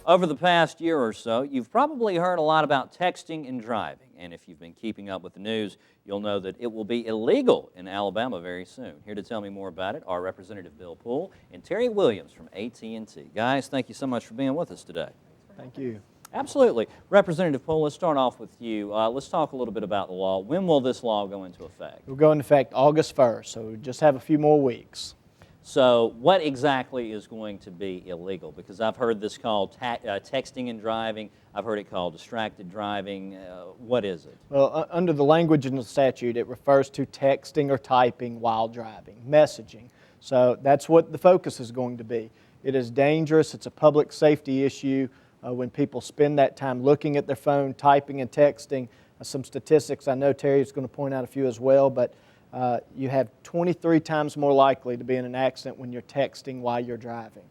Over the past year or so, you've probably heard a lot about texting and driving. And if you've been keeping up with the news, you'll know that it will be illegal in Alabama very soon. Here to tell me more about it are Representative Bill Poole and Terry Williams from AT&T. Guys, thank you so much for being with us today. Thank you. Absolutely. Representative Poole, let's start off with you. Let's talk a little bit about the law. When will this law go into effect? It will go into effect August 1st, so we just have a few more weeks. So what exactly is going to be illegal? Because I've heard this called texting and driving. I've heard it called distracted driving. What is it? Well, under the language in the statute, it refers to texting or typing while driving, messaging. So that's what the focus is going to be. It is dangerous. It's a public safety issue when people spend that time looking at their phone, typing and texting. Some statistics, I know Terry is going to point out a few as well, but you have 23 times more likely to be in an accident when you're texting while you're driving.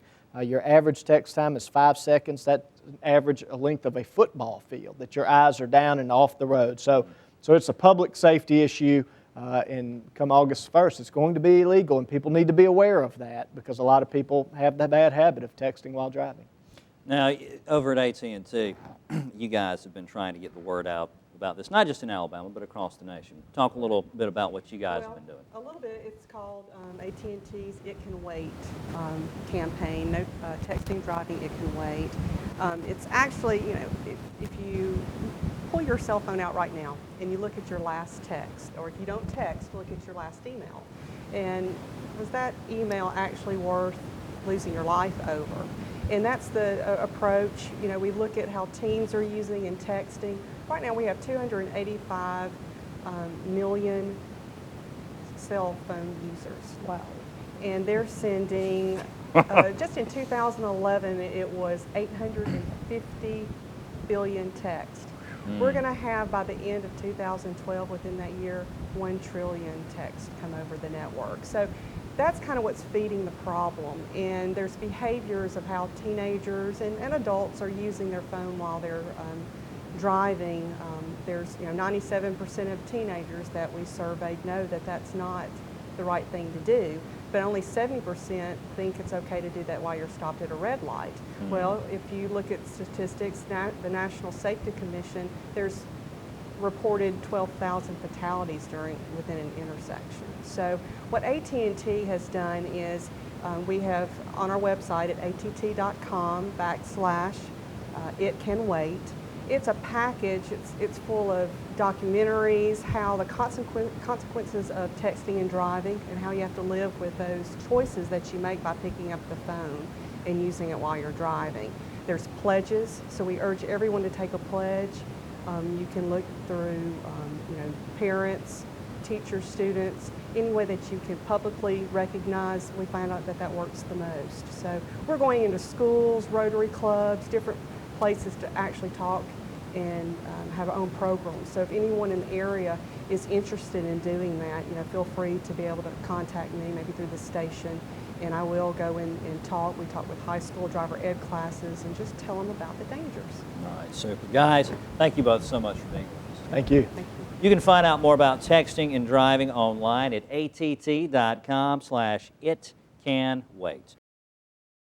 Your average text time is 5 seconds. That's an average length of a football field, that your eyes are down and off the road. So it's a public safety issue, and come August 1st, it's going to be illegal, and people need to be aware of that because a lot of people have the bad habit of texting while driving. Now, over at AT&T, you guys have been trying to get the word out about this, not just in Alabama, but across the nation. Talk a little bit about what you guys have been doing. A little bit. It's called AT&T's It Can Wait campaign. No texting, driving, it can wait. It's actually, you know, if you pull your cell phone out right now and you look at your last text, or if you don't text, look at your last email. And was that email actually worth losing your life over? And that's the approach. You know, we look at how teens are using and texting. Right now we have 285 million cell phone users. Wow. And they're sending, just in 2011, it was 850 billion texts. We're going to have, by the end of 2012, within that year, 1 trillion texts come over the network. So that's kind of what's feeding the problem. And there's behaviors of how teenagers and adults are using their phone while they're driving. There's 97% of teenagers that we surveyed know that that's not the right thing to do, but only 70% think it's okay to do that while you're stopped at a red light. Well, if you look at statistics, the National Safety Commission, there's reported 12,000 fatalities within an intersection. So what AT&T has done is we have on our website at att.com/itcanwait. It's a package. It's full of documentaries, how the consequences of texting and driving, and how you have to live with those choices that you make by picking up the phone and using it while you're driving. There's pledges, so we urge everyone to take a pledge. You can look through, parents, teachers, students, any way that you can publicly recognize. We find out that works the most. So we're going into schools, Rotary clubs, different places to actually talk and have our own programs. So if anyone in the area is interested in doing that, feel free to be able to contact me, maybe through the station, and I will go in and talk. We talk with high school driver ed classes and just tell them about the dangers. All right, super. Guys, thank you both so much for being with us. Thank you. Thank you. You can find out more about texting and driving online at att.com/itcanwait.